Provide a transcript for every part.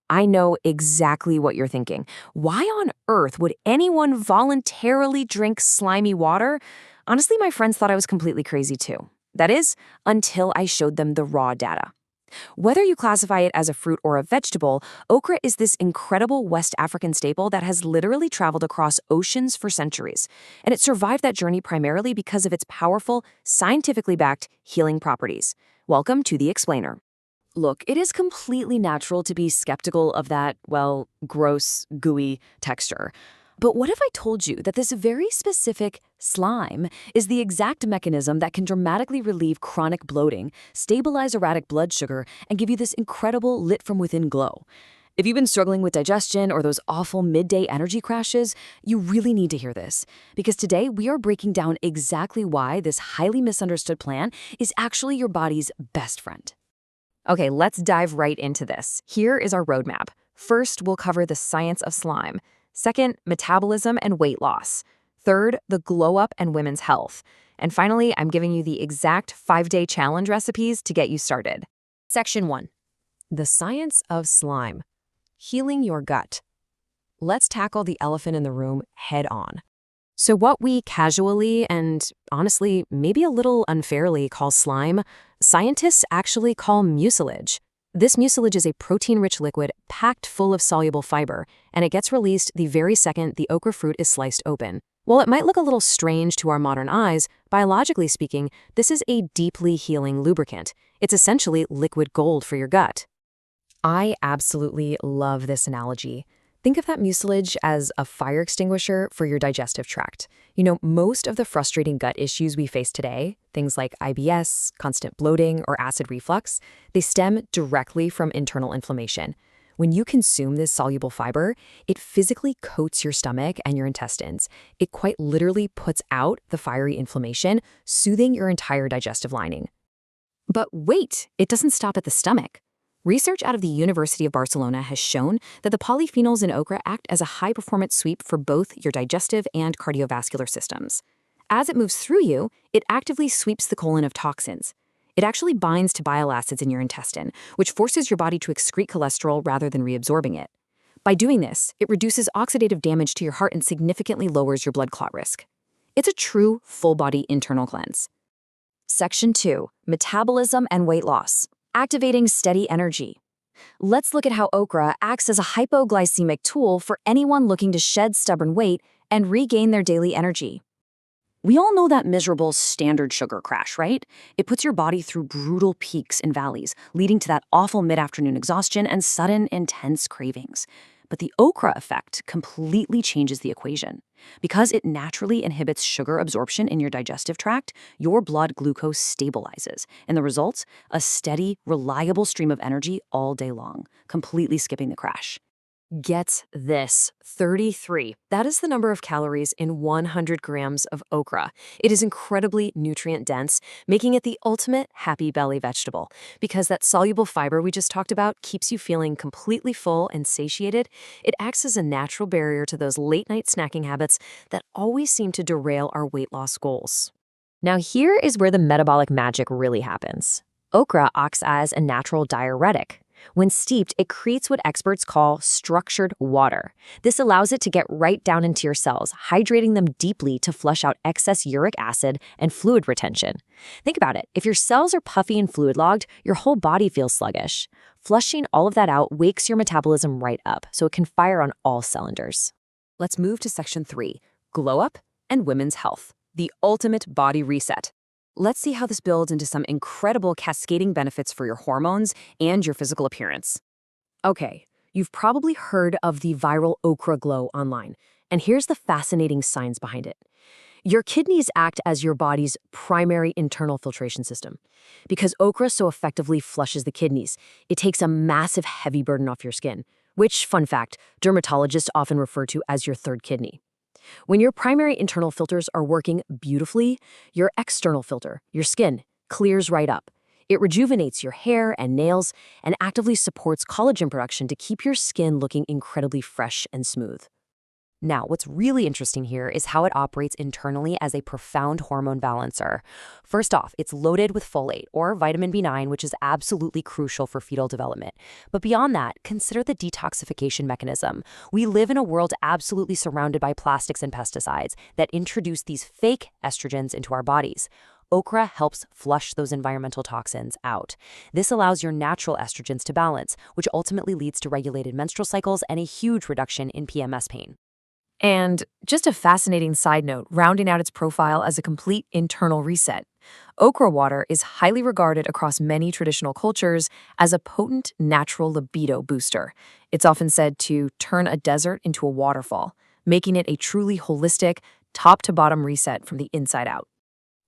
I know exactly what you're thinking. Why on earth would anyone voluntarily drink slimy water? Honestly, my friends thought I was completely crazy too. That is, until I showed them the raw data. Whether you classify it as a fruit or a vegetable, okra is this incredible West African staple that has literally traveled across oceans for centuries. And it survived that journey primarily because of its powerful, scientifically backed healing properties. Welcome to The Explainer. Look, it is completely natural to be skeptical of that, well, gross, gooey texture. But what if I told you that this very specific slime is the exact mechanism that can dramatically relieve chronic bloating, stabilize erratic blood sugar, and give you this incredible lit-from-within glow? If you've been struggling with digestion or those awful midday energy crashes, you really need to hear this. Because today we are breaking down exactly why this highly misunderstood plant is actually your body's best friend. Okay, let's dive right into this. Here is our roadmap. First, we'll cover the science of slime. Second, metabolism and weight loss. Third, the glow up and women's health. And finally, I'm giving you the exact 5-day challenge recipes to get you started. Section 1. The science of slime. Healing your gut. Let's tackle the elephant in the room head on. So what we casually and honestly, maybe a little unfairly call slime, scientists actually call mucilage. This mucilage is a protein-rich liquid packed full of soluble fiber, and it gets released the very second the okra fruit is sliced open. While it might look a little strange to our modern eyes, biologically speaking, this is a deeply healing lubricant. It's essentially liquid gold for your gut. I absolutely love this analogy. Think of that mucilage as a fire extinguisher for your digestive tract. You know, most of the frustrating gut issues we face today, things like IBS, constant bloating, or acid reflux, they stem directly from internal inflammation. When you consume this soluble fiber, it physically coats your stomach and your intestines. It quite literally puts out the fiery inflammation, soothing your entire digestive lining. But wait, it doesn't stop at the stomach. Research out of the University of Barcelona has shown that the polyphenols in okra act as a high-performance sweep for both your digestive and cardiovascular systems. As it moves through you, it actively sweeps the colon of toxins. It actually binds to bile acids in your intestine, which forces your body to excrete cholesterol rather than reabsorbing it. By doing this, it reduces oxidative damage to your heart and significantly lowers your blood clot risk. It's a true full-body internal cleanse. Section 2. Metabolism and weight loss. Activating steady energy. Let's look at how okra acts as a hypoglycemic tool for anyone looking to shed stubborn weight and regain their daily energy. We all know that miserable standard sugar crash, right? It puts your body through brutal peaks and valleys, leading to that awful mid-afternoon exhaustion and sudden, intense cravings. But the okra effect completely changes the equation. Because it naturally inhibits sugar absorption in your digestive tract, your blood glucose stabilizes. And the result? A steady, reliable stream of energy all day long, completely skipping the crash. Get this, 33. That is the number of calories in 100 grams of okra. It is incredibly nutrient-dense, making it the ultimate happy belly vegetable. Because that soluble fiber we just talked about keeps you feeling completely full and satiated, it acts as a natural barrier to those late-night snacking habits that always seem to derail our weight loss goals. Now here is where the metabolic magic really happens. Okra acts as a natural diuretic. When steeped, it creates what experts call structured water. This allows it to get right down into your cells, hydrating them deeply to flush out excess uric acid and fluid retention. Think about it. If your cells are puffy and fluid-logged, your whole body feels sluggish. Flushing all of that out wakes your metabolism right up, so it can fire on all cylinders. Let's move to Section 3, Glow Up and Women's Health, the ultimate body reset. Let's see how this builds into some incredible cascading benefits for your hormones and your physical appearance. Okay, you've probably heard of the viral okra glow online, and here's the fascinating science behind it. Your kidneys act as your body's primary internal filtration system. Because okra so effectively flushes the kidneys, it takes a massive heavy burden off your skin, which, fun fact, dermatologists often refer to as your third kidney. When your primary internal filters are working beautifully, your external filter, your skin, clears right up. It rejuvenates your hair and nails and actively supports collagen production to keep your skin looking incredibly fresh and smooth. Now, what's really interesting here is how it operates internally as a profound hormone balancer. First off, it's loaded with folate, or vitamin B9, which is absolutely crucial for fetal development. But beyond that, consider the detoxification mechanism. We live in a world absolutely surrounded by plastics and pesticides that introduce these fake estrogens into our bodies. Okra helps flush those environmental toxins out. This allows your natural estrogens to balance, which ultimately leads to regulated menstrual cycles and a huge reduction in PMS pain. And just a fascinating side note, rounding out its profile as a complete internal reset. Okra water is highly regarded across many traditional cultures as a potent natural libido booster. It's often said to turn a desert into a waterfall, making it a truly holistic, top-to-bottom reset from the inside out.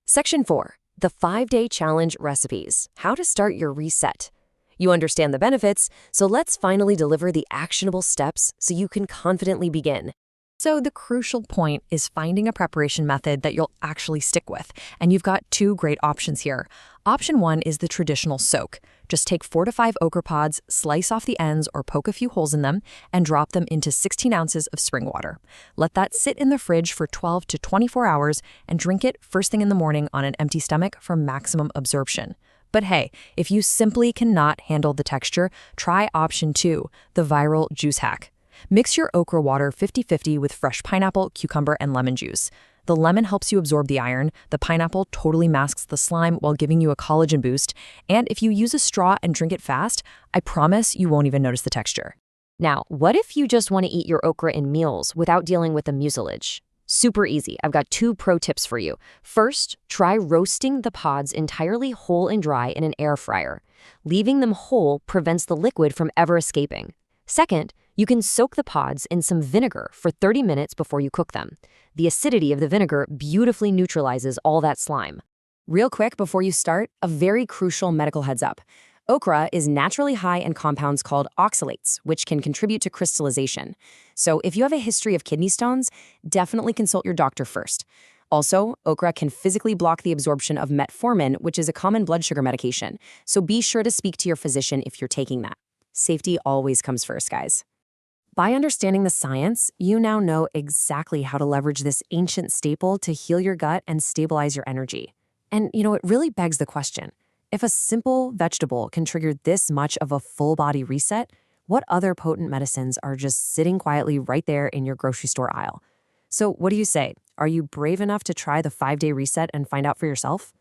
Section 4. The 5-Day Challenge Recipes. How to start your reset. You understand the benefits, so let's finally deliver the actionable steps so you can confidently begin. So the crucial point is finding a preparation method that you'll actually stick with, and you've got two great options here. Option 1 is the traditional soak. Just take 4 to 5 okra pods, slice off the ends or poke a few holes in them, and drop them into 16 ounces of spring water. Let that sit in the fridge for 12 to 24 hours and drink it first thing in the morning on an empty stomach for maximum absorption. But hey, if you simply cannot handle the texture, try option 2, the viral juice hack. Mix your okra water 50-50 with fresh pineapple, cucumber, and lemon juice. The lemon helps you absorb the iron, the pineapple totally masks the slime while giving you a collagen boost, and if you use a straw and drink it fast, I promise you won't even notice the texture. Now, what if you just want to eat your okra in meals without dealing with the mucilage? Super easy. I've got 2 pro tips for you. First, try roasting the pods entirely whole and dry in an air fryer. Leaving them whole prevents the liquid from ever escaping. Second, you can soak the pods in some vinegar for 30 minutes before you cook them. The acidity of the vinegar beautifully neutralizes all that slime. Real quick before you start, a very crucial medical heads up. Okra is naturally high in compounds called oxalates, which can contribute to crystallization. So if you have a history of kidney stones, definitely consult your doctor first. Also, okra can physically block the absorption of metformin, which is a common blood sugar medication. So be sure to speak to your physician if you're taking that. Safety always comes first, guys. By understanding the science, you now know exactly how to leverage this ancient staple to heal your gut and stabilize your energy. And, it really begs the question, if a simple vegetable can trigger this much of a full-body reset, what other potent medicines are just sitting quietly right there in your grocery store aisle? So what do you say? Are you brave enough to try the 5-day reset and find out for yourself?